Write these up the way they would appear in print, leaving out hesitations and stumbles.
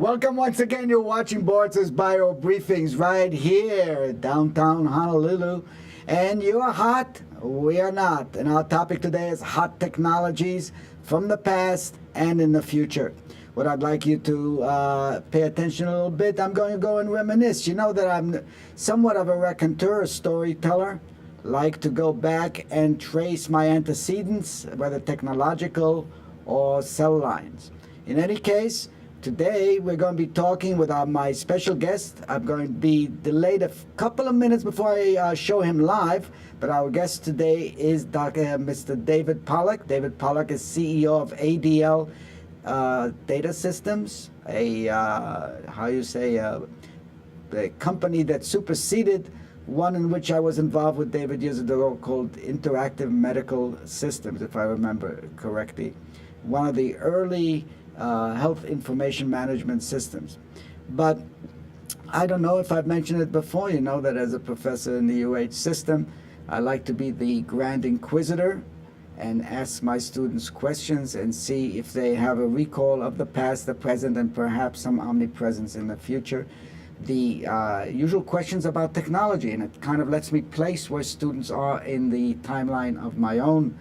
Welcome once again. You're watching Boritzer's Bio Briefings right here, downtown Honolulu. And you're hot, we are not. And our topic today is hot technologies from the past and in the future. What I'd like you to pay attention a little bit, I'm going to go and reminisce. You know that I'm somewhat of a raconteur, a storyteller. Like to go back and trace my antecedents, whether technological or cell lines. In any case, today we're going to be talking with my special guest. I'm going to be delayed a couple of minutes before I show him live, but our guest today is Mr. David Pollack. David Pollack is CEO of ADL Data Systems, a company that superseded one in which I was involved with David years ago called Interactive Medical Systems, if I remember correctly. One of the early health information management systems. But I don't know if I've mentioned it before. You know that as a professor in the UH system, I like to be the grand inquisitor and ask my students questions and see if they have a recall of the past, the present, and perhaps some omnipresence in the future. The usual questions about technology, and it kind of lets me place where students are in the timeline of my own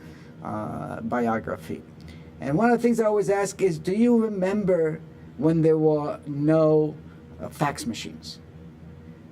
biography. And one of the things I always ask is, do you remember when there were no fax machines?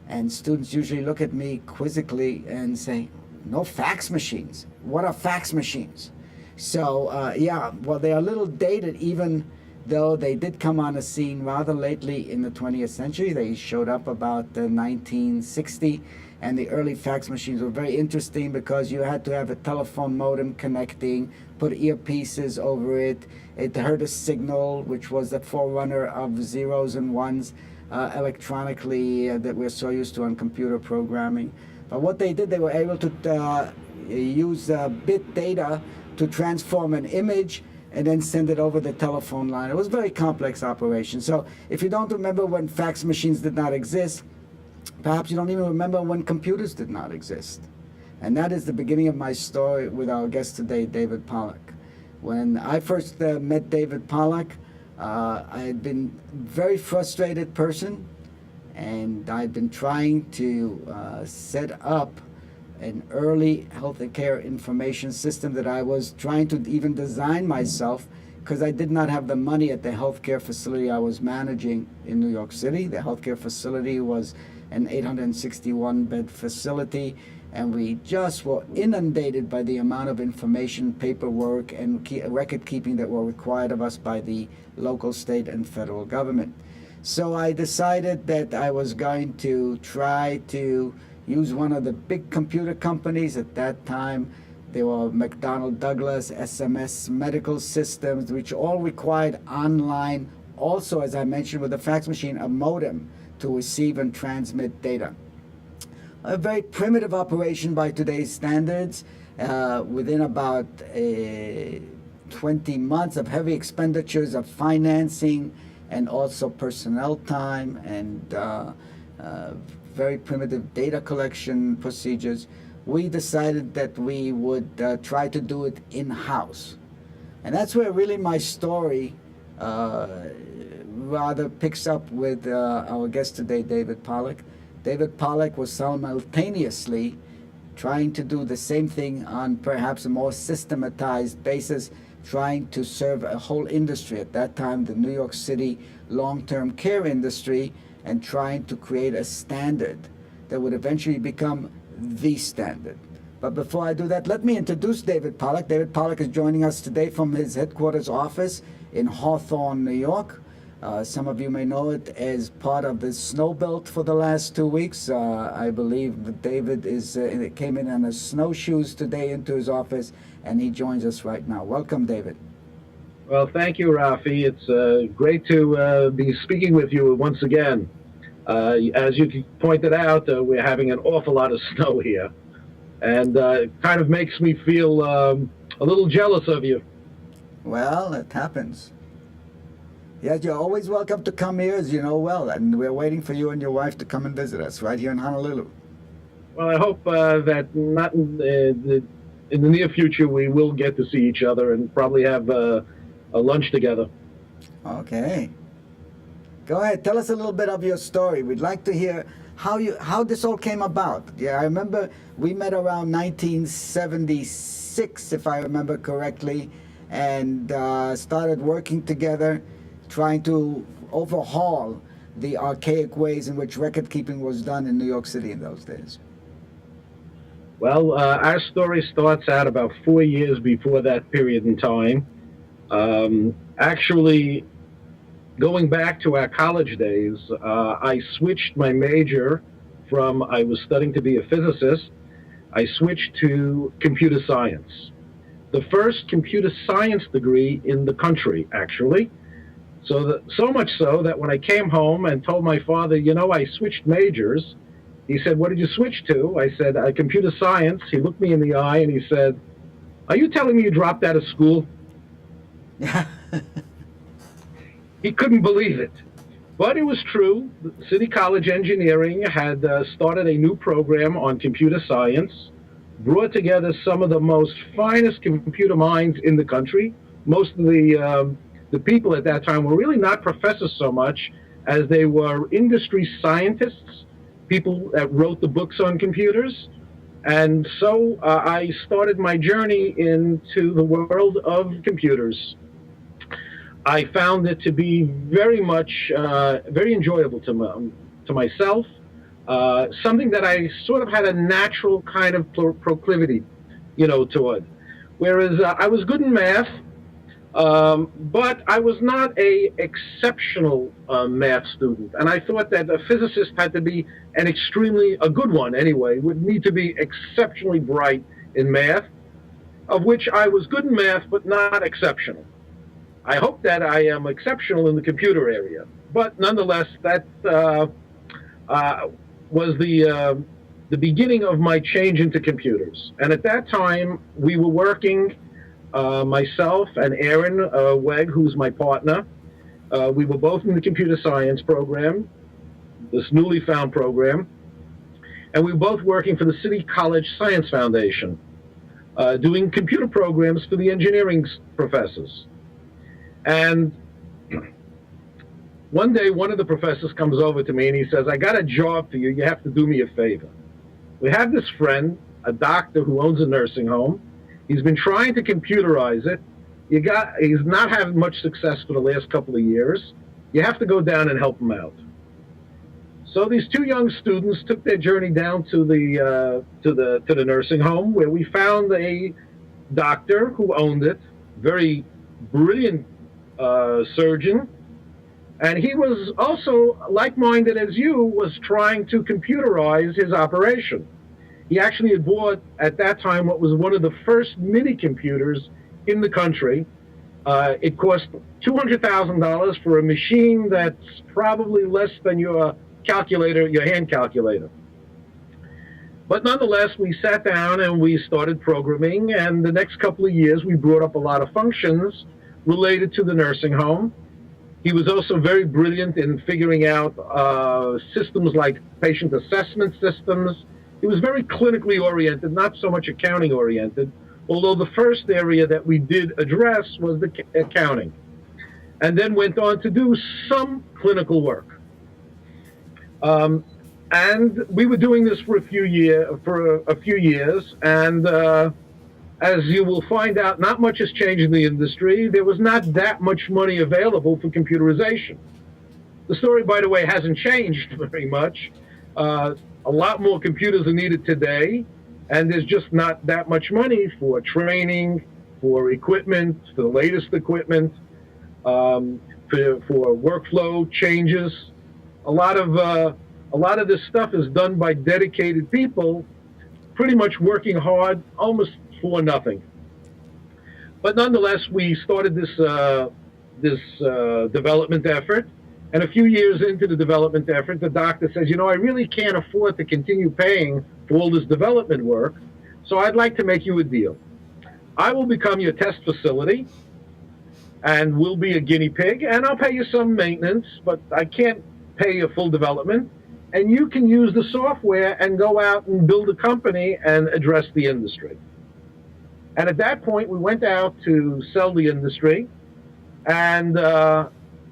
And students usually look at me quizzically and say, no fax machines? What are fax machines? So yeah, well, they are a little dated, even though they did come on the scene rather lately in the 20th century. They showed up about 1960, and the early fax machines were very interesting because you had to have a telephone modem connecting, put earpieces over it. It heard a signal, which was the forerunner of zeros and ones electronically that we're so used to on computer programming. But what they did, they were able to use bit data to transform an image and then send it over the telephone line. It was a very complex operation. So if you don't remember when fax machines did not exist, perhaps you don't even remember when computers did not exist. And that is the beginning of my story with our guest today, David Pollack. When I first met David Pollack, I had been a very frustrated person, and I'd been trying to set up an early healthcare information system that I was trying to even design myself, because I did not have the money at the healthcare facility I was managing in New York City. The healthcare facility was an 861-bed facility, and we just were inundated by the amount of information, paperwork, and record keeping that were required of us by the local, state, and federal government. So I decided that I was going to try to use one of the big computer companies at that time. They were McDonnell Douglas, SMS Medical Systems, which all required online, also, as I mentioned with the fax machine, a modem to receive and transmit data. A very primitive operation by today's standards. Within about 20 months of heavy expenditures of financing and also personnel time and very primitive data collection procedures, we decided that we would try to do it in-house. And that's where really my story rather picks up with our guest today, David Pollack. David Pollack was simultaneously trying to do the same thing on perhaps a more systematized basis, trying to serve a whole industry, at that time the New York City long-term care industry, and trying to create a standard that would eventually become the standard. But before I do that, let me introduce David Pollack. David Pollack is joining us today from his headquarters office in Hawthorne, New York. Some of you may know it as part of the snow belt for the last 2 weeks. I believe that David came in on his snowshoes today into his office, and he joins us right now. Welcome, David. Well, thank you, Rafi. It's great to be speaking with you once again. As you pointed out, we're having an awful lot of snow here, and it kind of makes me feel a little jealous of you. Well, it happens. Yes, you're always welcome to come here, as you know well, and we're waiting for you and your wife to come and visit us right here in Honolulu. Well, I hope that not in the near future we will get to see each other and probably have a lunch together. Okay. Go ahead. Tell us a little bit of your story. We'd like to hear how this all came about. Yeah, I remember we met around 1976, if I remember correctly, and started working together, trying to overhaul the archaic ways in which record keeping was done in New York City in those days. Well, our story starts out about 4 years before that period in time. Actually, going back to our college days, I switched my major from, I was studying to be a physicist, I switched to computer science. The first computer science degree in the country, actually. So much so that when I came home and told my father, you know, I switched majors, he said, what did you switch to? I said, computer science. He looked me in the eye and he said, are you telling me you dropped out of school? He couldn't believe it. But it was true. City College Engineering had started a new program on computer science, brought together some of the most finest computer minds in the country. Most of the people at that time were really not professors so much as they were industry scientists, people that wrote the books on computers. And so I started my journey into the world of computers. I found it to be very much, very enjoyable to myself, something that I sort of had a natural kind of proclivity, you know, toward. Whereas I was good in math, but I was not a exceptional math student. And I thought that a physicist had to be a good one anyway, would need to be exceptionally bright in math, of which I was good in math, but not exceptional. I hope that I am exceptional in the computer area, but nonetheless, that was the beginning of my change into computers. And at that time, we were working, myself and Aaron Weg, who's my partner. We were both in the computer science program, this newly found program, and we were both working for the City College Science Foundation, doing computer programs for the engineering professors. And one day, one of the professors comes over to me and he says, I got a job for you. You have to do me a favor. We have this friend, a doctor who owns a nursing home. He's been trying to computerize it. He's not having much success for the last couple of years. You have to go down and help him out. So these two young students took their journey down to the nursing home, where we found a doctor who owned it, very brilliant surgeon, and he was also like-minded as you, was trying to computerize his operation. He actually had bought at that time what was one of the first mini computers in the country. It cost $200,000 for a machine that's probably less than your calculator, your hand calculator. But nonetheless, we sat down and we started programming, and the next couple of years we brought up a lot of functions related to the nursing home. He was also very brilliant in figuring out systems like patient assessment systems. He was very clinically oriented, not so much accounting oriented, although the first area that we did address was the accounting, and then went on to do some clinical work. And we were doing this for a few years, and as you will find out, not much has changed in the industry. There was not that much money available for computerization. The story, by the way, hasn't changed very much. A lot more computers are needed today, and there's just not that much money for training, for equipment, for the latest equipment, for workflow changes. A lot of this stuff is done by dedicated people, pretty much working hard, almost for nothing. But nonetheless, we started this development effort, and a few years into the development effort, the doctor says, you know, I really can't afford to continue paying for all this development work, so I'd like to make you a deal. I will become your test facility, and we'll be a guinea pig, and I'll pay you some maintenance, but I can't pay you full development, and you can use the software and go out and build a company and address the industry. And at that point, we went out to sell the industry, and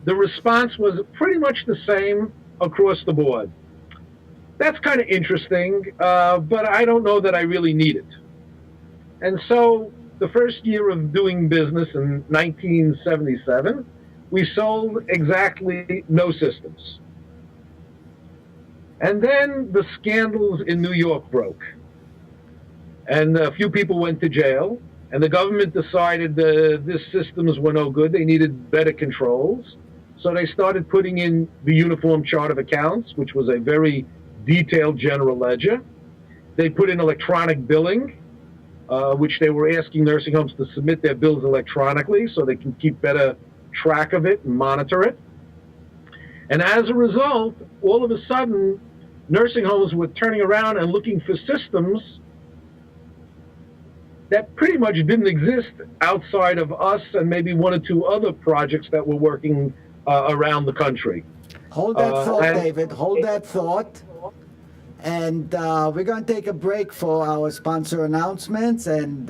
the response was pretty much the same across the board. That's kind of interesting, but I don't know that I really need it. And so the first year of doing business in 1977, we sold exactly no systems. And then the scandals in New York broke. And a few people went to jail. And the government decided these systems were no good. They needed better controls. So they started putting in the Uniform Chart of Accounts, which was a very detailed general ledger. They put in electronic billing, which they were asking nursing homes to submit their bills electronically so they can keep better track of it and monitor it. And as a result, all of a sudden, nursing homes were turning around and looking for systems that pretty much didn't exist outside of us and maybe one or two other projects that were working around the country. Hold that thought, David. Hold that thought. And we're going to take a break for our sponsor announcements and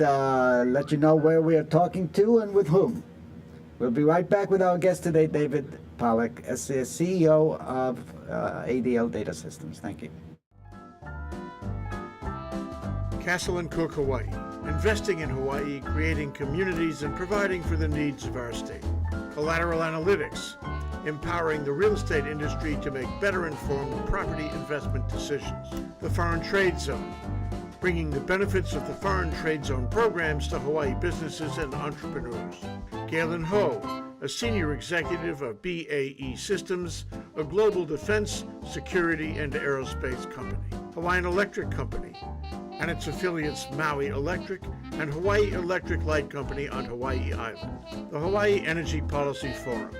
let you know where we are talking to and with whom. We'll be right back with our guest today, David Pollack, as the CEO of ADL Data Systems. Thank you. Castle and Cooke, Hawaii. Investing in Hawaii, creating communities, and providing for the needs of our state. Collateral Analytics, empowering the real estate industry to make better informed property investment decisions. The Foreign Trade Zone, bringing the benefits of the Foreign Trade Zone programs to Hawaii businesses and entrepreneurs. Galen Ho, a senior executive of BAE Systems, a global defense, security, and aerospace company. Hawaiian Electric Company and its affiliates Maui Electric and Hawaii Electric Light Company on Hawaii Island. The Hawaii Energy Policy Forum,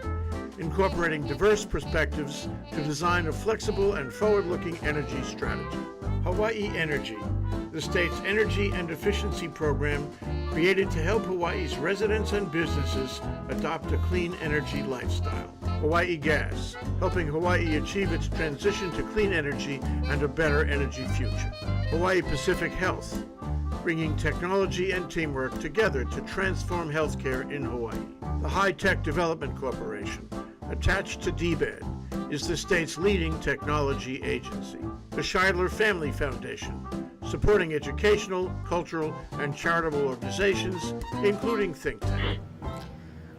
incorporating diverse perspectives to design a flexible and forward-looking energy strategy. Hawaii Energy, the state's energy and efficiency program created to help Hawaii's residents and businesses adopt a clean energy lifestyle. Hawaii Gas, helping Hawaii achieve its transition to clean energy and a better energy future. Hawaii Pacific Health, bringing technology and teamwork together to transform healthcare in Hawaii. The High Tech Development Corporation, attached to DBED, is the state's leading technology agency. The Scheidler Family Foundation, supporting educational, cultural, and charitable organizations, including ThinkTech.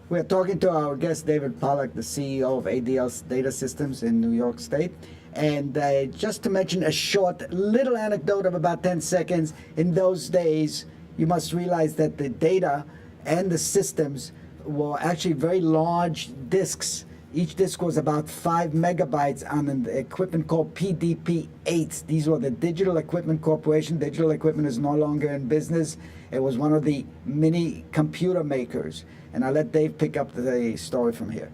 We're talking to our guest, David Pollack, the CEO of ADL Data Systems in New York State. And just to mention a short little anecdote of about 10 seconds, in those days, you must realize that the data and the systems were actually very large disks. Each disk was about 5 megabytes on an equipment called PDP-8s. These were the Digital Equipment Corporation. Digital Equipment is no longer in business. It was one of the mini computer makers. And I'll let Dave pick up the story from here.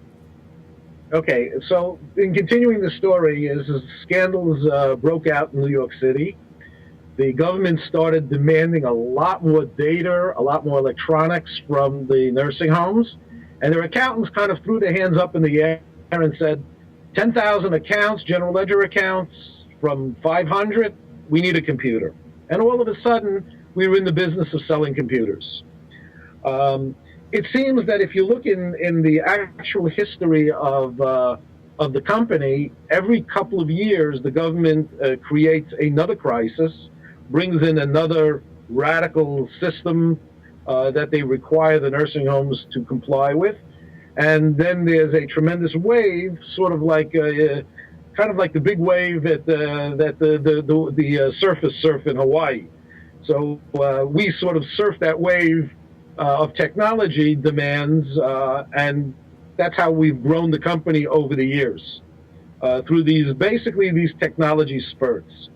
Okay, so in continuing the story, as scandals broke out in New York City, the government started demanding a lot more data, a lot more electronics from the nursing homes. And their accountants kind of threw their hands up in the air and said, 10,000 accounts, general ledger accounts, from 500, we need a computer. And all of a sudden, we were in the business of selling computers. It seems that if you look in the actual history of the company, every couple of years, the government creates another crisis, brings in another radical system that they require the nursing homes to comply with, and then there's a tremendous wave, sort of like kind of like the big wave that the surfers surf in Hawaii. So we sort of surf that wave of technology demands, and that's how we've grown the company over the years through these technology spurts.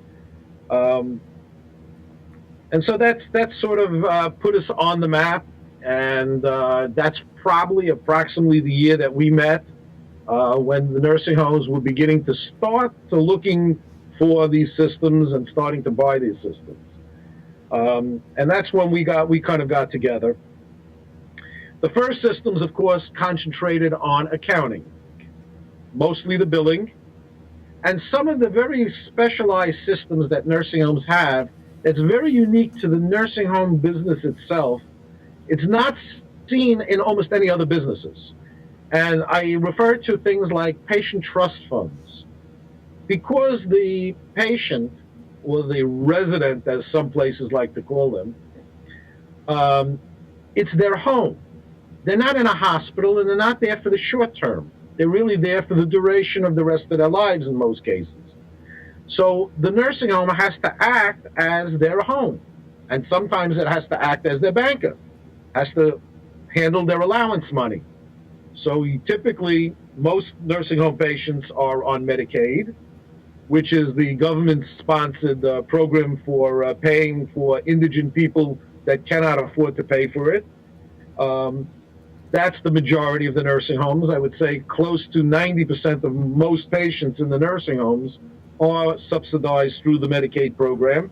And so that's sort of put us on the map, and that's probably approximately the year that we met when the nursing homes were beginning to start to looking for these systems and starting to buy these systems. And that's when we kind of got together. The first systems, of course, concentrated on accounting, mostly the billing, and some of the very specialized systems that nursing homes have. It's very unique to the nursing home business itself. It's not seen in almost any other businesses. And I refer to things like patient trust funds. Because the patient, or the resident, as some places like to call them, it's their home. They're not in a hospital, and they're not there for the short term. They're really there for the duration of the rest of their lives in most cases. So the nursing home has to act as their home. And sometimes it has to act as their banker, has to handle their allowance money. So typically, most nursing home patients are on Medicaid, which is the government-sponsored program for paying for indigent people that cannot afford to pay for it. That's the majority of the nursing homes. I would say close to 90% of most patients in the nursing homes are subsidized through the Medicaid program.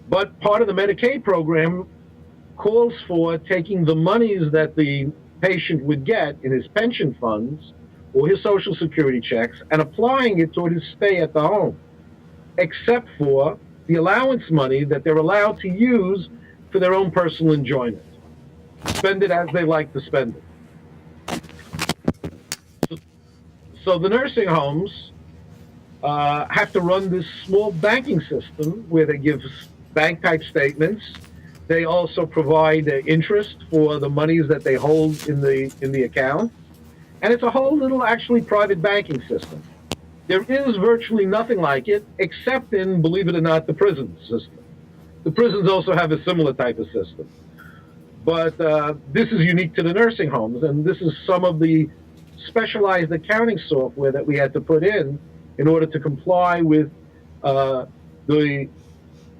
But part of the Medicaid program calls for taking the monies that the patient would get in his pension funds or his Social Security checks and applying it toward his stay at the home, except for the allowance money that they're allowed to use for their own personal enjoyment. Spend it as they like to spend it. So the nursing homes have to run this small banking system where they give bank-type statements. They also provide interest for the monies that they hold in the account. And it's a whole little, actually, private banking system. There is virtually nothing like it, except in, believe it or not, the prison system. The prisons also have a similar type of system. But this is unique to the nursing homes, and this is some of the specialized accounting software that we had to put in order to comply with the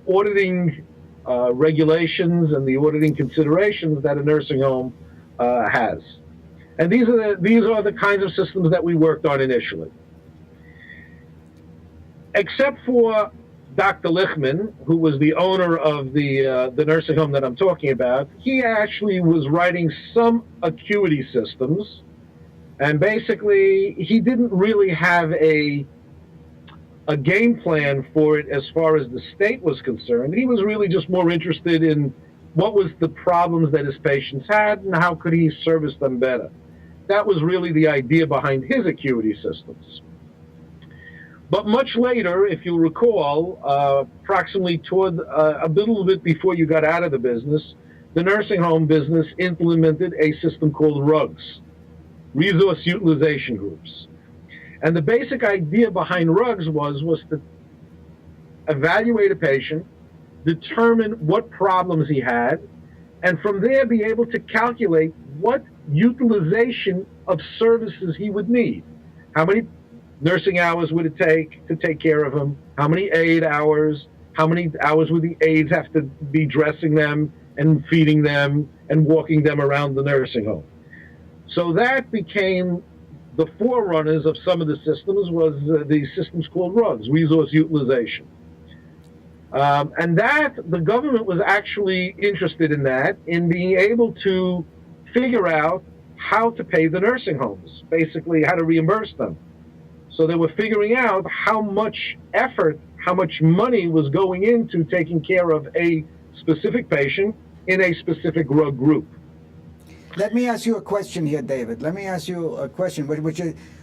auditing regulations and the auditing considerations that a nursing home has. And these are the kinds of systems that we worked on initially. Except for Dr. Lichtman, who was the owner of the nursing home that I'm talking about, he actually was writing some acuity systems, and basically he didn't really have a game plan for it as far as the state was concerned. He was really just more interested in what was the problems that his patients had and how could he service them better. That was really the idea behind his acuity systems. But much later, if you'll recall, approximately toward a little bit before you got out of the business, the nursing home business implemented a system called RUGs, Resource Utilization Groups. And the basic idea behind RUGs was to evaluate a patient, determine what problems he had, and from there be able to calculate what utilization of services he would need. How many nursing hours would it take to take care of him? How many aid hours? How many hours would the aides have to be dressing them and feeding them and walking them around the nursing home? So that became the forerunners of some of the systems, was the systems called RUGs, Resource Utilization. And that, the government was actually interested in that, in being able to figure out how to pay the nursing homes, basically how to reimburse them. So they were figuring out how much effort, how much money was going into taking care of a specific patient in a specific RUG group. Let me ask you a question here, David. Let me ask you a question, which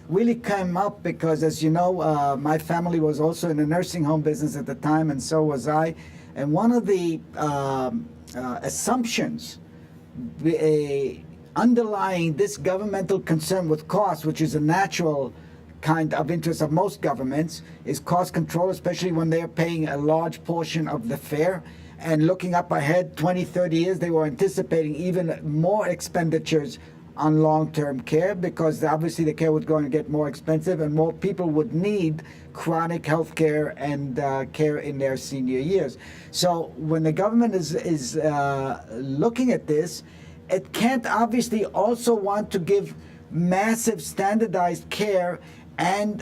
really came up because, as you know, my family was also in the nursing home business at the time, and so was I. And one of the assumptions underlying this governmental concern with cost, which is a natural kind of interest of most governments, is cost control, especially when they're paying a large portion of the fare. And looking up ahead 20, 30 years, they were anticipating even more expenditures on long-term care, because obviously the care was going to get more expensive and more people would need chronic health care and care in their senior years. So when the government is looking at this, it can't obviously also want to give massive standardized care and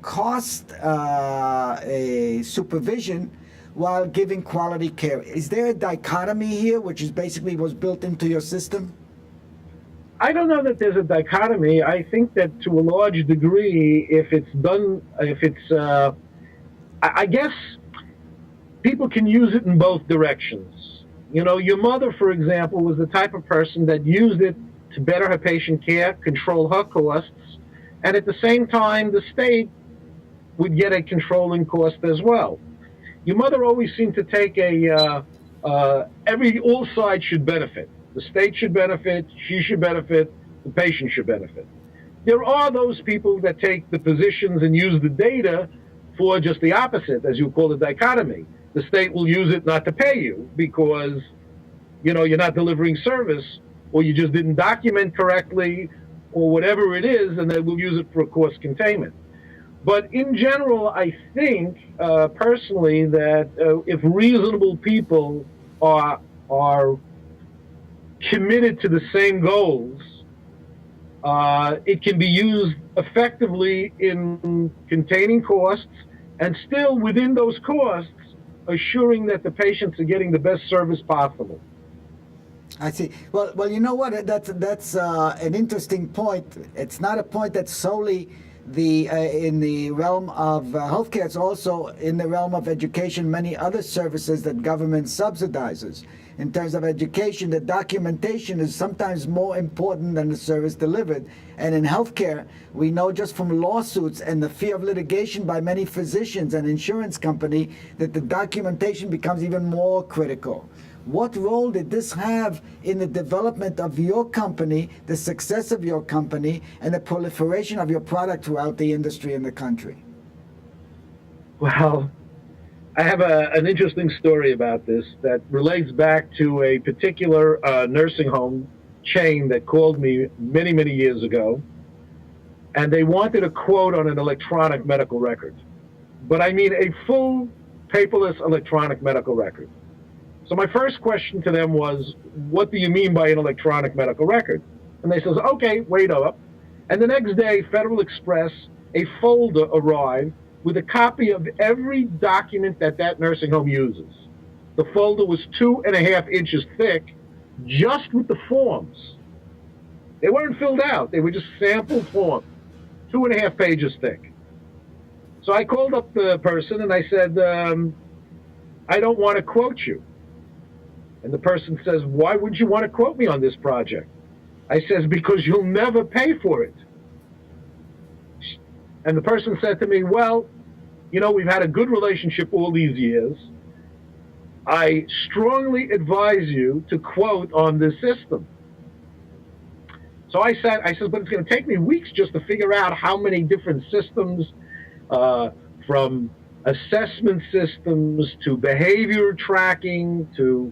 cost supervision while giving quality care. Is there a dichotomy here, which is basically was built into your system? I don't know that there's a dichotomy. I think that to a large degree, if it's done, I guess people can use it in both directions. You know, your mother, for example, was the type of person that used it to better her patient care, control her costs, and at the same time, the state would get a controlling cost as well. Your mother always seemed to take all sides should benefit. The state should benefit, she should benefit, the patient should benefit. There are those people that take the positions and use the data for just the opposite, as you call the dichotomy. The state will use it not to pay you because, you're not delivering service, or you just didn't document correctly, or whatever it is, and they will use it for cost containment. But in general, I think personally that if reasonable people are committed to the same goals, it can be used effectively in containing costs and still within those costs assuring that the patients are getting the best service possible. I see. Well, you know what? That's an interesting point. It's not a point that's solely in the realm of healthcare. It's also in the realm of education, many other services that government subsidizes. In terms of education, the documentation is sometimes more important than the service delivered. And in healthcare, we know just from lawsuits and the fear of litigation by many physicians and insurance company that the documentation becomes even more critical. What role did this have in the development of your company, the success of your company, and the proliferation of your product throughout the industry in the country? Well, I have an interesting story about this that relates back to a particular nursing home chain that called me many, many years ago, and they wanted a quote on an electronic medical record. But I mean a full paperless electronic medical record. So my first question to them was, what do you mean by an electronic medical record? And they says, okay, wait up. And the next day, Federal Express, a folder arrived with a copy of every document that nursing home uses. The folder was 2.5 inches thick, just with the forms. They weren't filled out. They were just sample forms, 2.5 pages thick. So I called up the person and I said, I don't want to quote you. And the person says, why would you want to quote me on this project? I says, because you'll never pay for it. And the person said to me, well, we've had a good relationship all these years. I strongly advise you to quote on this system. So I said, but it's going to take me weeks just to figure out how many different systems, from assessment systems to behavior tracking to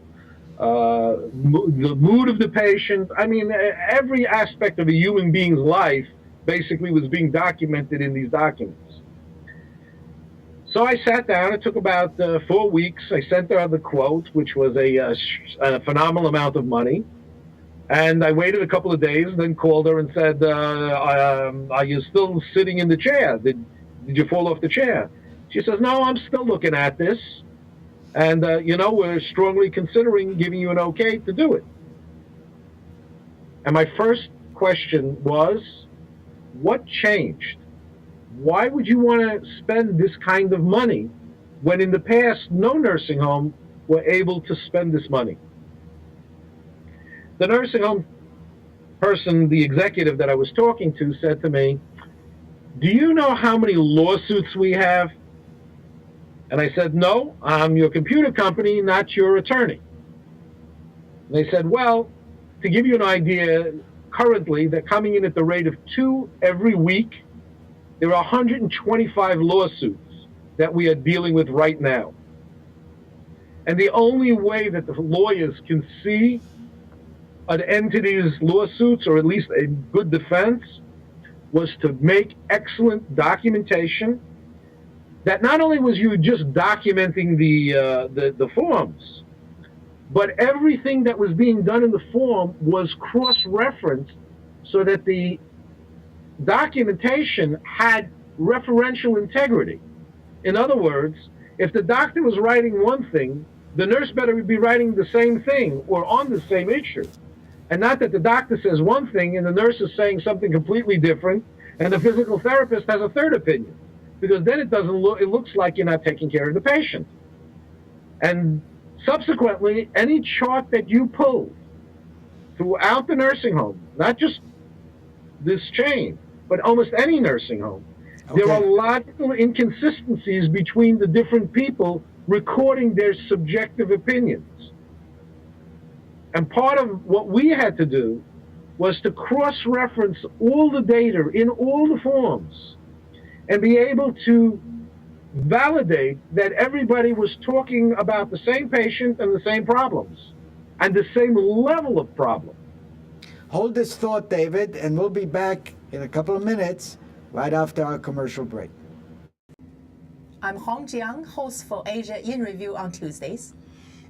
the mood of the patient. I mean, every aspect of a human being's life basically was being documented in these documents. So I sat down. It took about 4 weeks. I sent her the quote, which was a phenomenal amount of money. And I waited a couple of days and then called her and said, are you still sitting in the chair? Did you fall off the chair? She says, no, I'm still looking at this. And, we're strongly considering giving you an okay to do it. And my first question was, what changed? Why would you want to spend this kind of money when in the past no nursing home were able to spend this money? The nursing home person, the executive that I was talking to, said to me, do you know how many lawsuits we have? And I said, no, I'm your computer company, not your attorney. And they said, well, to give you an idea, currently they're coming in at the rate of 2 every week. There are 125 lawsuits that we are dealing with right now. And the only way that the lawyers can see an entity's lawsuits, or at least a good defense, was to make excellent documentation that not only was you just documenting the forms, but everything that was being done in the form was cross-referenced so that the documentation had referential integrity. In other words, if the doctor was writing one thing, the nurse better be writing the same thing or on the same issue. And not that the doctor says one thing and the nurse is saying something completely different and the physical therapist has a third opinion. Because then it looks like you're not taking care of the patient. And subsequently, any chart that you pull throughout the nursing home, not just this chain, but almost any nursing home, there are logical inconsistencies between the different people recording their subjective opinions. And part of what we had to do was to cross-reference all the data in all the forms and be able to validate that everybody was talking about the same patient and the same problems and the same level of problem. Hold this thought, David, and we'll be back in a couple of minutes right after our commercial break. I'm Hong Jiang, host for Asia in Review on Tuesdays.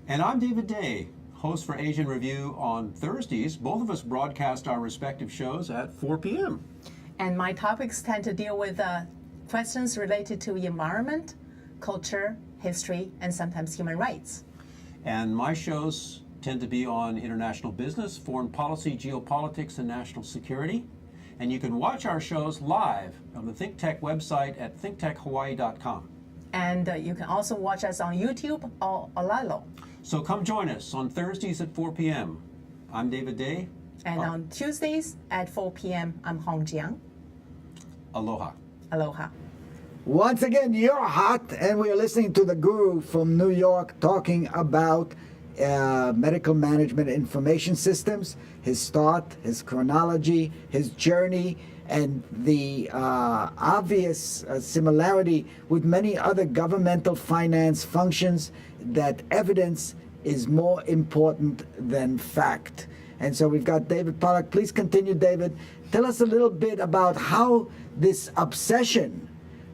And I'm David Day, host for Asian Review on Thursdays. Both of us broadcast our respective shows at 4 p.m. And my topics tend to deal with questions related to environment, culture, history, and sometimes human rights. And my shows tend to be on international business, foreign policy, geopolitics, and national security. And you can watch our shows live on the ThinkTech website at thinktechhawaii.com. And you can also watch us on YouTube or Olalo. So come join us on Thursdays at 4 p.m. I'm David Day. And on Tuesdays at 4 p.m., I'm Hong Jiang. Aloha. Aloha. Once again, you're hot, and we're listening to the guru from New York talking about medical management information systems, his start, his chronology, his journey, and the obvious similarity with many other governmental finance functions, that evidence is more important than fact. And so we've got David Pollack. Please continue, David. Tell us a little bit about how this obsession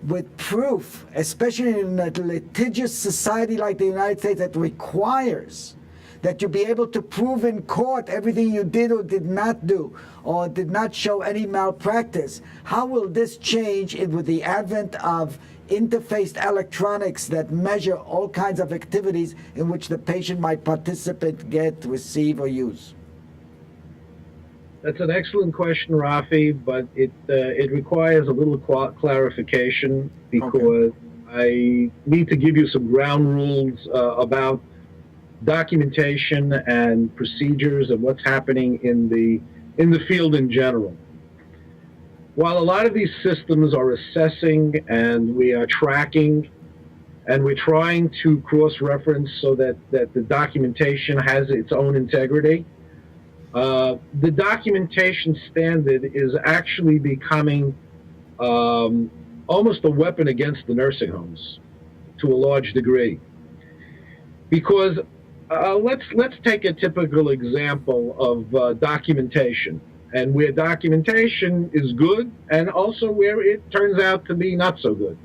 with proof, especially in a litigious society like the United States that requires that you be able to prove in court everything you did or did not do, or did not show any malpractice. How will this change with the advent of interfaced electronics that measure all kinds of activities in which the patient might participate, get, receive, or use? That's an excellent question, Rafi, but it requires a little clarification, because I need to give you some ground rules about documentation and procedures and what's happening in the field in general. While a lot of these systems are assessing and we are tracking and we're trying to cross-reference so that the documentation has its own integrity, the documentation standard is actually becoming almost a weapon against the nursing homes to a large degree. Because let's take a typical example of documentation, and where documentation is good and also where it turns out to be not so good.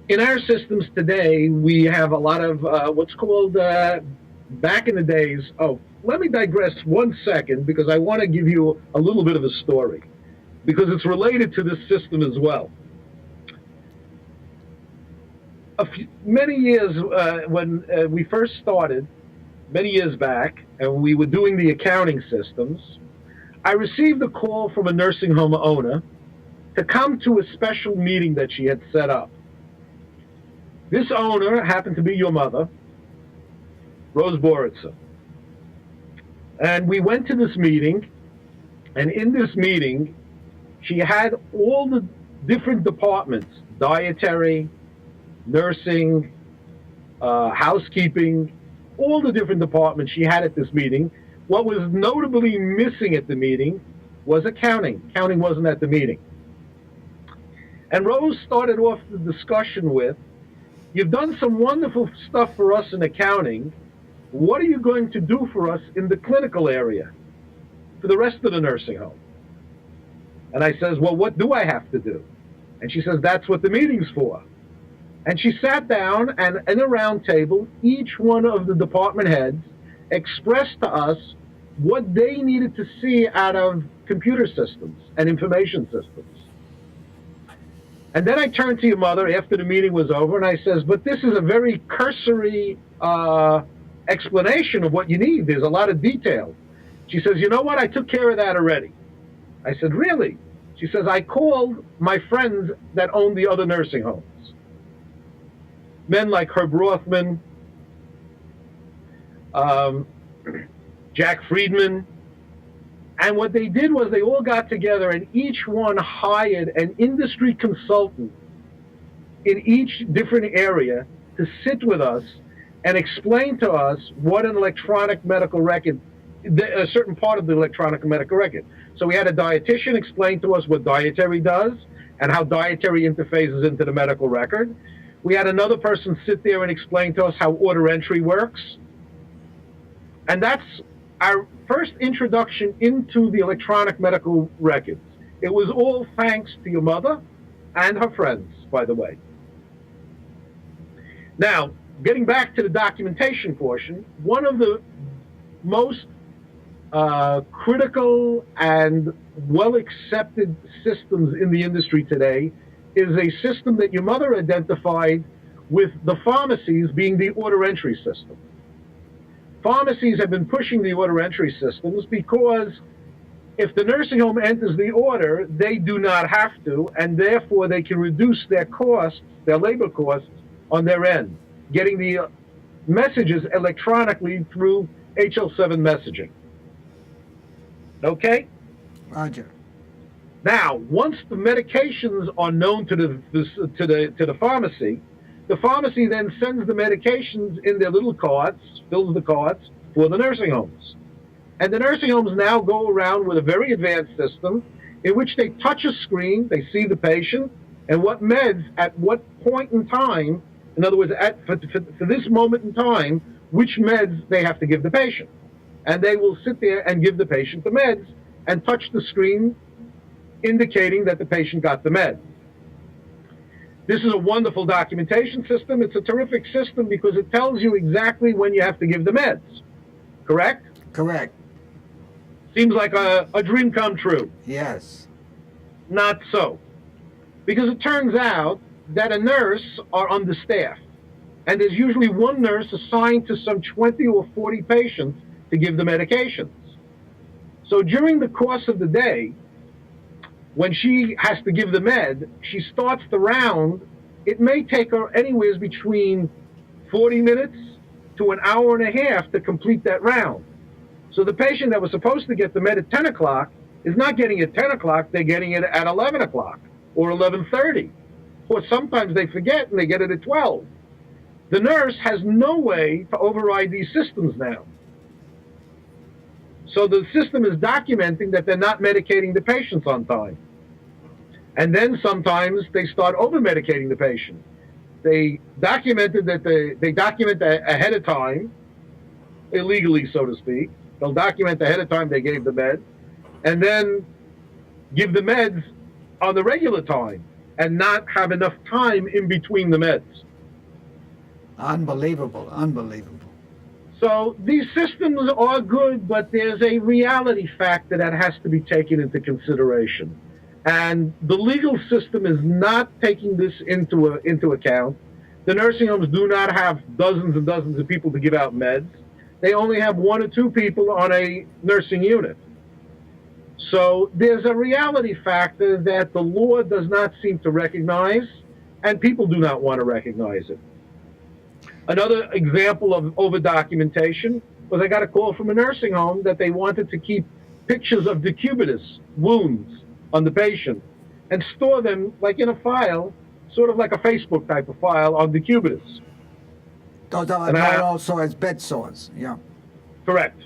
In our systems today, we have a lot of what's called, back in the days, let me digress 1 second, because I want to give you a little bit of a story, because it's related to this system as well. Many years when we first started, many years back, and we were doing the accounting systems, I received a call from a nursing home owner to come to a special meeting that she had set up. This owner happened to be your mother, Rose Boritzer. And we went to this meeting, and in this meeting, she had all the different departments, dietary, nursing, housekeeping, all the different departments she had at this meeting. What was notably missing at the meeting was accounting. Accounting wasn't at the meeting. And Rose started off the discussion with, "You've done some wonderful stuff for us in accounting. What are you going to do for us in the clinical area, for the rest of the nursing home?" And I says, "Well, what do I have to do?" And she says, "That's what the meeting's for." And she sat down, and in a round table, each one of the department heads expressed to us what they needed to see out of computer systems and information systems. And then I turned to your mother after the meeting was over, and I says, "But this is a very cursory explanation of what you need. There's a lot of detail." She says, "You know what? I took care of that already." I said, "Really?" She says, "I called my friends that own the other nursing homes. Men like Herb Rothman, Jack Friedman. And what they did was they all got together and each one hired an industry consultant in each different area to sit with us and explain to us what an electronic medical record, a certain part of the electronic medical record. So we had a dietitian explain to us what dietary does and how dietary interfaces into the medical record. We had another person sit there and explain to us how order entry works. And that's our first introduction into the electronic medical records. It was all thanks to your mother and her friends, by the way. Now, getting back to the documentation portion, one of the most critical and well-accepted systems in the industry today is a system that your mother identified with the pharmacies being the order entry system. Pharmacies have been pushing the order entry systems because if the nursing home enters the order, they do not have to, and therefore they can reduce their costs, their labor costs on their end, getting the messages electronically through HL7 messaging. Okay? Roger. Now, once the medications are known to the pharmacy then sends the medications in their little carts, fills the carts for the nursing homes. And the nursing homes now go around with a very advanced system in which they touch a screen, they see the patient, and what meds at what point in time, in other words, for this moment in time, which meds they have to give the patient. And they will sit there and give the patient the meds and touch the screen indicating that the patient got the meds. This is a wonderful documentation system. It's a terrific system because it tells you exactly when you have to give the meds. Correct? Correct. Seems like a dream come true. Yes. Not so. Because it turns out that a nurse are understaffed. And there's usually one nurse assigned to some 20 or 40 patients to give the medications. So during the course of the day, when she has to give the med, she starts the round. It may take her anywhere between 40 minutes to an hour and a half to complete that round. So the patient that was supposed to get the med at 10 o'clock is not getting it at 10 o'clock, they're getting it at 11 o'clock or 11:30. Or sometimes they forget and they get it at 12. The nurse has no way to override these systems now. So the system is documenting that they're not medicating the patients on time. And then sometimes they start over-medicating the patient. They documented that they document ahead of time, illegally, so to speak. They'll document ahead of time they gave the meds, and then give the meds on the regular time and not have enough time in between the meds. Unbelievable, unbelievable. So these systems are good, but there's a reality factor that has to be taken into consideration. And the legal system is not taking this into account. The nursing homes do not have dozens and dozens of people to give out meds. They only have 1 or 2 people on a nursing unit. So there's a reality factor that the law does not seem to recognize, and people do not want to recognize it. Another example of over-documentation was I got a call from a nursing home that they wanted to keep pictures of decubitus wounds on the patient and store them like in a file, sort of like a Facebook type of file on decubitus. Those are known also as bed sores, yeah. Correct.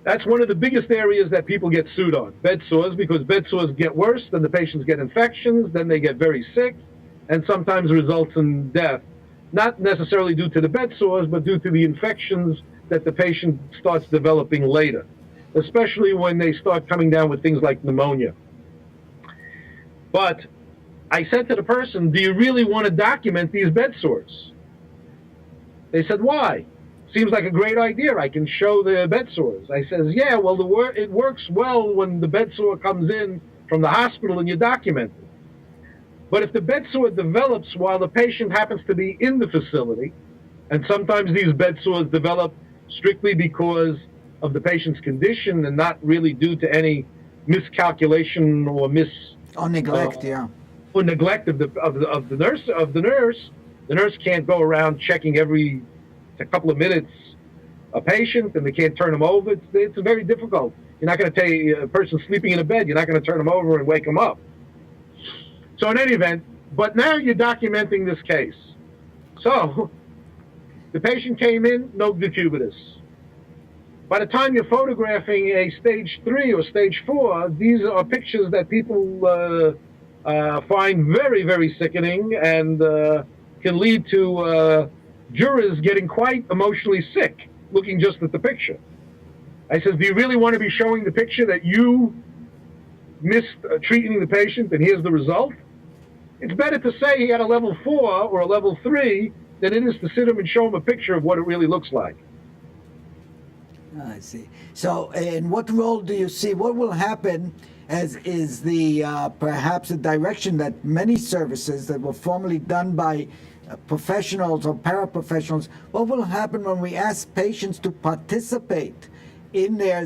That's one of the biggest areas that people get sued on, bed sores, because bed sores get worse, then the patients get infections, then they get very sick, and sometimes results in death. Not necessarily due to the bed sores, but due to the infections that the patient starts developing later, especially when they start coming down with things like pneumonia. But I said to the person, do you really want to document these bed sores? They said, why? Seems like a great idea. I can show the bed sores. I says, yeah, well, it works well when the bed sore comes in from the hospital and you document it. But if the bed sore develops while the patient happens to be in the facility, and sometimes these bed sores develop strictly because of the patient's condition and not really due to any miscalculation or neglect, yeah. Or neglect of the nurse. The nurse can't go around checking every couple of minutes a patient and they can't turn him over, it's very difficult. You're not going to take a person sleeping in a bed, you're not going to turn him over and wake him up. So in any event, but now you're documenting this case. So the patient came in, no decubitus. By the time you're photographing a stage 3 or stage 4, these are pictures that people find very, very sickening and can lead to jurors getting quite emotionally sick looking just at the picture. I said, do you really want to be showing the picture that you missed treating the patient and here's the result? It's better to say he had a level 4 or a level 3 than it is to sit him and show him a picture of what it really looks like. I see. So in what role do you see, what will happen as is the perhaps a direction that many services that were formerly done by professionals or paraprofessionals, what will happen when we ask patients to participate in their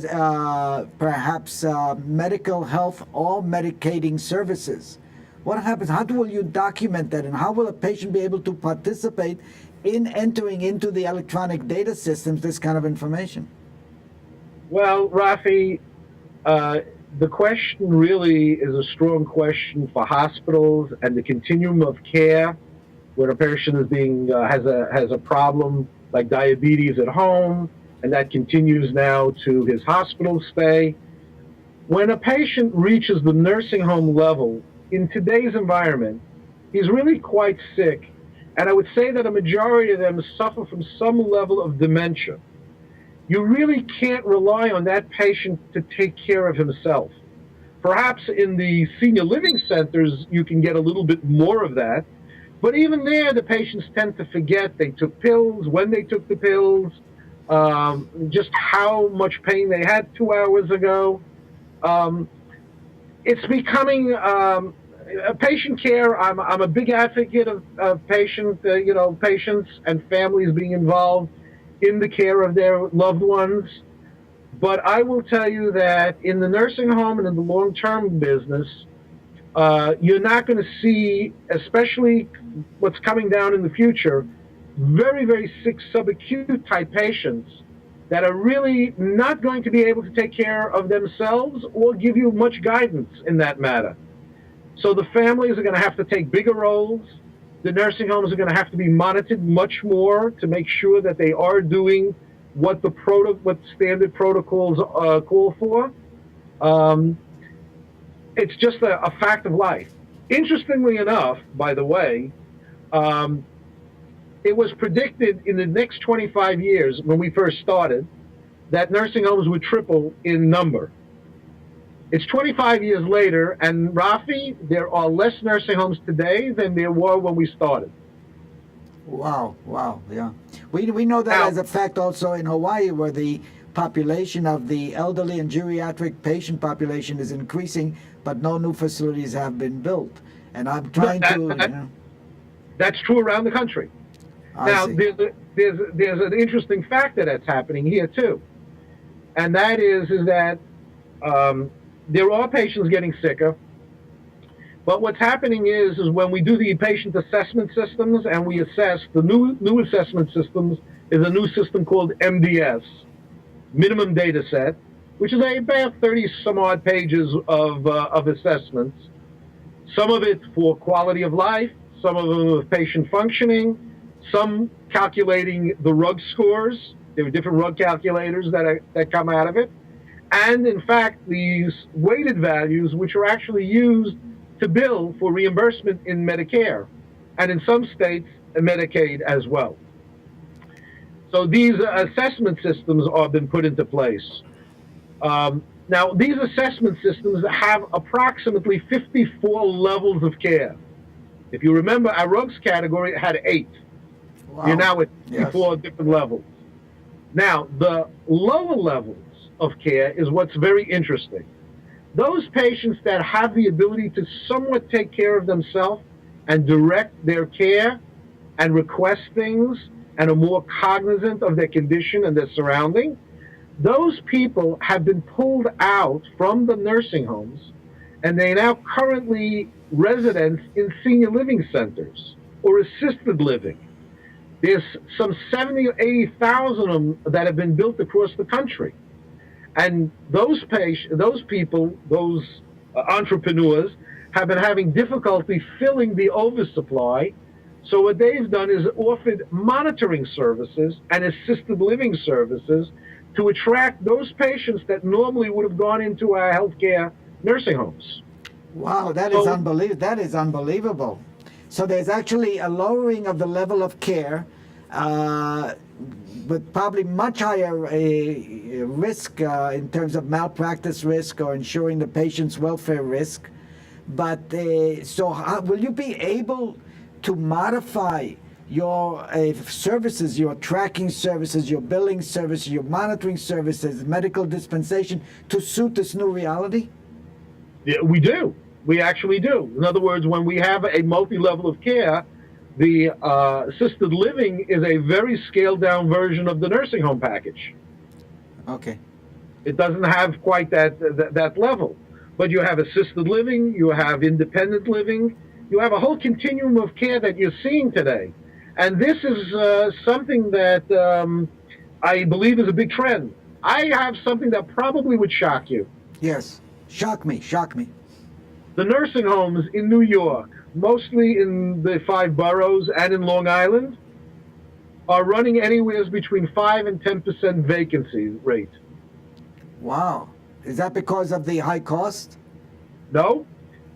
perhaps medical health or medicating services? What happens? How will you document that, and how will a patient be able to participate in entering into the electronic data systems this kind of information? Well, Rafi, the question really is a strong question for hospitals and the continuum of care when a patient is being has a problem like diabetes at home, and that continues now to his hospital stay. When a patient reaches the nursing home level, in today's environment, he's really quite sick, and I would say that a majority of them suffer from some level of dementia. You really can't rely on that patient to take care of himself. Perhaps in the senior living centers, you can get a little bit more of that, but even there, the patients tend to forget they took pills, when they took the pills, just how much pain they had 2 hours ago. It's becoming patient care. I'm a big advocate of patients and families being involved in the care of their loved ones. But I will tell you that in the nursing home and in the long-term business, you're not going to see, especially what's coming down in the future, very, very sick subacute type patients that are really not going to be able to take care of themselves or give you much guidance in that matter. So the families are going to have to take bigger roles. The nursing homes are going to have to be monitored much more to make sure that they are doing what what standard protocols call for. It's just a fact of life. Interestingly enough, by the way, it was predicted in the next 25 years when we first started that nursing homes would triple in number. It's 25 years later, and Rafi, there are less nursing homes today than there were when we started. Wow, yeah. We know that as a fact also in Hawaii, where the population of the elderly and geriatric patient population is increasing, but no new facilities have been built. And I'm trying That's true around the country. Now, there's an interesting factor that's happening here too, and that is that there are patients getting sicker, but what's happening is when we do the patient assessment systems and we assess the new assessment systems, is a new system called MDS, minimum data set, which is about 30 some odd pages of assessments. Some of it for quality of life, some of them of patient functioning, some calculating the RUG scores. There are different RUG calculators that come out of it. And in fact, these weighted values, which are actually used to bill for reimbursement in Medicare, and in some states, Medicaid as well. So these assessment systems have been put into place. Now, these assessment systems have approximately 54 levels of care. If you remember, our RUGS category had 8. Wow. You're now at 54 different levels. Now, the lower levels of care is what's very interesting. Those patients that have the ability to somewhat take care of themselves and direct their care and request things and are more cognizant of their condition and their surrounding, those people have been pulled out from the nursing homes, and they now currently residents in senior living centers or assisted living. There's some 70 or 80,000 of them that have been built across the country. And those people, those entrepreneurs have been having difficulty filling the oversupply. So what they've done is offered monitoring services and assisted living services to attract those patients that normally would have gone into our healthcare nursing homes. Wow, that is unbelievable. That is unbelievable. So there's actually a lowering of the level of care, with probably much higher risk in terms of malpractice risk or ensuring the patient's welfare risk. But so will you be able to modify your services, your tracking services, your billing services, your monitoring services, medical dispensation to suit this new reality? Yeah, we do. We actually do. In other words, when we have a multi-level of care, the assisted living is a very scaled-down version of the nursing home package. Okay. It doesn't have quite that level. But you have assisted living, you have independent living, you have a whole continuum of care that you're seeing today. And this is something that I believe is a big trend. I have something that probably would shock you. Yes. Shock me. Shock me. The nursing homes in New York, mostly in the 5 boroughs and in Long Island, are running anywhere between 5 and 10% vacancy rate. Wow. Is that because of the high cost? No,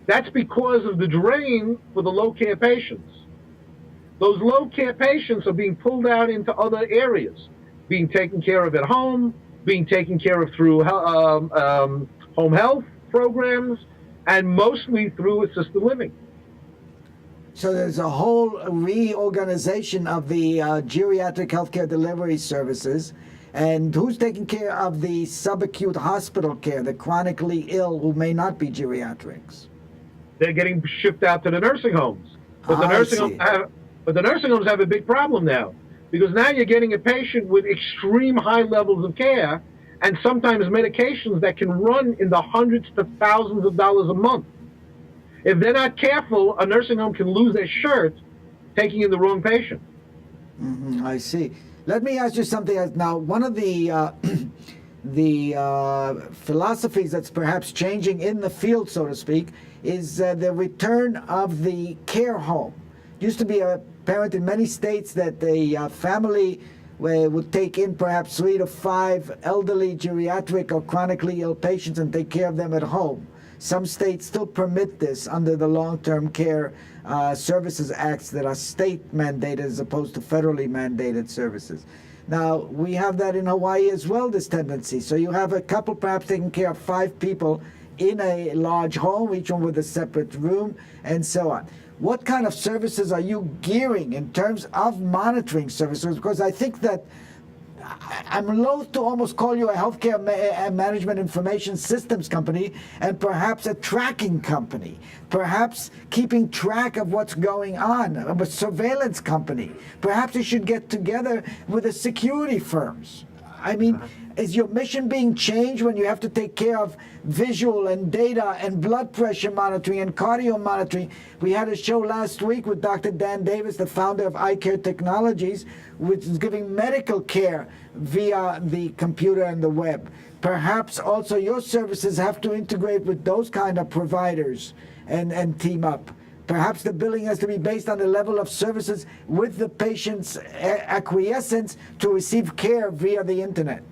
that's because of the drain for the low care patients. Those low care patients are being pulled out into other areas, being taken care of at home, being taken care of through home health programs, and mostly through assisted living. So there's a whole reorganization of the geriatric healthcare delivery services. And who's taking care of the subacute hospital care, the chronically ill who may not be geriatrics? They're getting shipped out to the nursing homes. But the nursing homes have a big problem now, because now you're getting a patient with extreme high levels of care and sometimes medications that can run in the hundreds to thousands of dollars a month. If they're not careful, a nursing home can lose their shirt taking in the wrong patient. Mm-hmm, I see. Let me ask you something else. Now, one of the philosophies that's perhaps changing in the field, so to speak, is the return of the care home. It used to be apparent in many states that a family would take in perhaps 3 to 5 elderly geriatric or chronically ill patients and take care of them at home. Some states still permit this under the Long-Term Care Services Acts that are state mandated as opposed to federally mandated services. Now, we have that in Hawaii as well, this tendency. So you have a couple perhaps taking care of 5 people in a large home, each one with a separate room, and so on. What kind of services are you gearing in terms of monitoring services? Because I think that I'm loath to almost call you a healthcare management information systems company and perhaps a tracking company, perhaps keeping track of what's going on, a surveillance company. Perhaps you should get together with the security firms. I mean, is your mission being changed when you have to take care of visual and data and blood pressure monitoring and cardio monitoring? We had a show last week with Dr. Dan Davis, the founder of Eye Care Technologies, which is giving medical care via the computer and the web. Perhaps also your services have to integrate with those kind of providers and team up. Perhaps the billing has to be based on the level of services with the patient's acquiescence to receive care via the internet.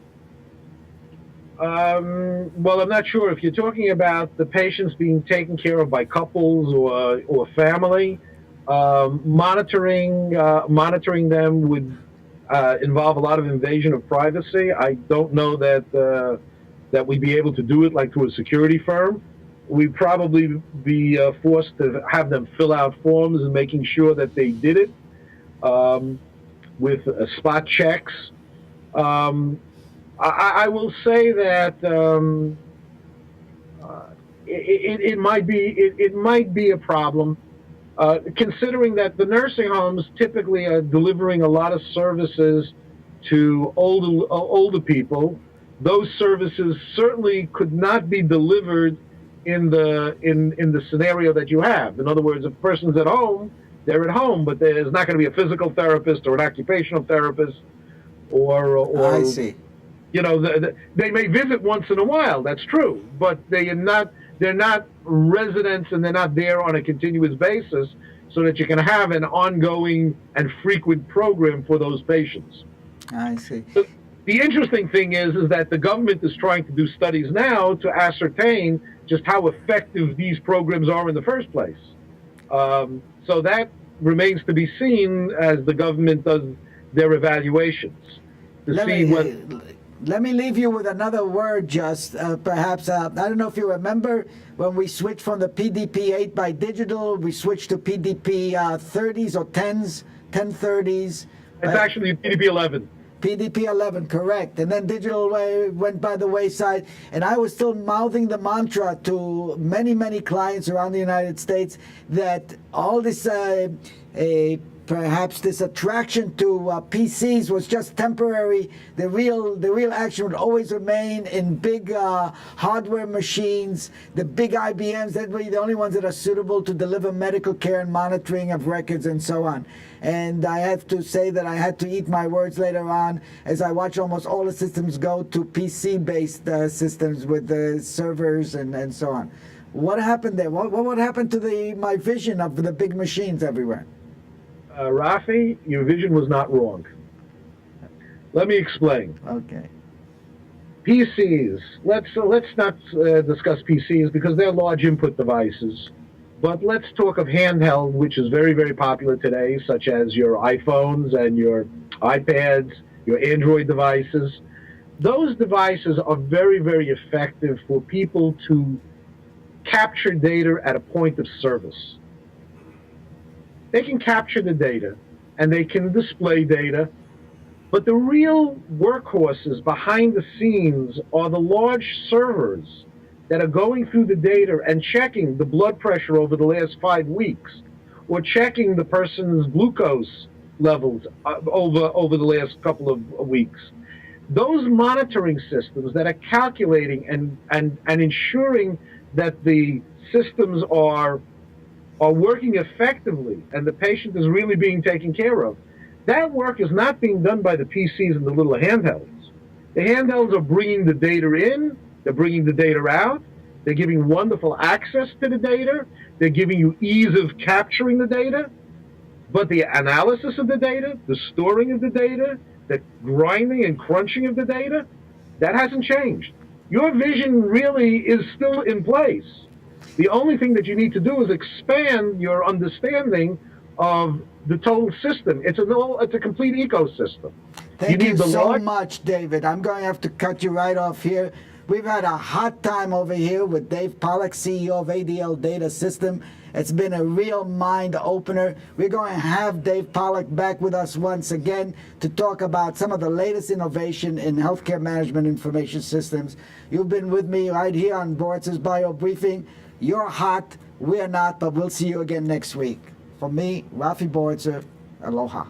Well, I'm not sure if you're talking about the patients being taken care of by couples or family. Monitoring them would involve a lot of invasion of privacy. I don't know that we'd be able to do it like through a security firm. We'd probably be forced to have them fill out forms and making sure that they did it with spot checks. I will say that it might be a problem, considering that the nursing homes typically are delivering a lot of services to older people. Those services certainly could not be delivered in the scenario that you have. In other words, if a person's at home They're at home, but there's not going to be a physical therapist or an occupational therapist, or I see. you know, they may visit once in a while. That's true, but they're not residents, and they're not there on a continuous basis, so that you can have an ongoing and frequent program for those patients. I see. The interesting thing is that the government is trying to do studies now to ascertain just how effective these programs are in the first place. So that remains to be seen as the government does their evaluations to see what. Let me leave you with another word, just perhaps. I don't know if you remember when we switched from the PDP 8 by digital, we switched to PDP 30s or 10s, 1030s. It's actually PDP 11. PDP 11, correct. And then digital went by the wayside. And I was still mouthing the mantra to many, many clients around the United States that all this, perhaps this attraction to PCs was just temporary. The real action would always remain in big hardware machines, the big IBMs. That were the only ones that are suitable to deliver medical care and monitoring of records and so on. And I have to say that I had to eat my words later on as I watch almost all the systems go to PC-based systems with the servers and so on. What happened there? What happened to my vision of the big machines everywhere? Rafi, your vision was not wrong. Let me explain. Okay. PCs. Let's not discuss PCs because they're large input devices. But let's talk of handheld, which is very, very popular today, such as your iPhones and your iPads, your Android devices. Those devices are very, very effective for people to capture data at a point of service. They can capture the data and they can display data, but the real workhorses behind the scenes are the large servers that are going through the data and checking the blood pressure over the last 5 weeks, or checking the person's glucose levels over the last couple of weeks. Those monitoring systems that are calculating and ensuring that the systems are working effectively and the patient is really being taken care of, that work is not being done by the PCs and the little handhelds. The handhelds are bringing the data in, they're bringing the data out, they're giving wonderful access to the data, they're giving you ease of capturing the data, but the analysis of the data, the storing of the data, the grinding and crunching of the data, that hasn't changed. Your vision really is still in place. The only thing that you need to do is expand your understanding of the total system. It's a complete ecosystem. Thank you so much, David. I'm going to have to cut you right off here. We've had a hot time over here with Dave Pollack, CEO of ADL Data System. It's been a real mind opener. We're going to have Dave Pollack back with us once again to talk about some of the latest innovation in healthcare management information systems. You've been with me right here on Boritzer's Bio Briefing. You're hot, we're not, but we'll see you again next week. For me, Rafi Boritzer, aloha.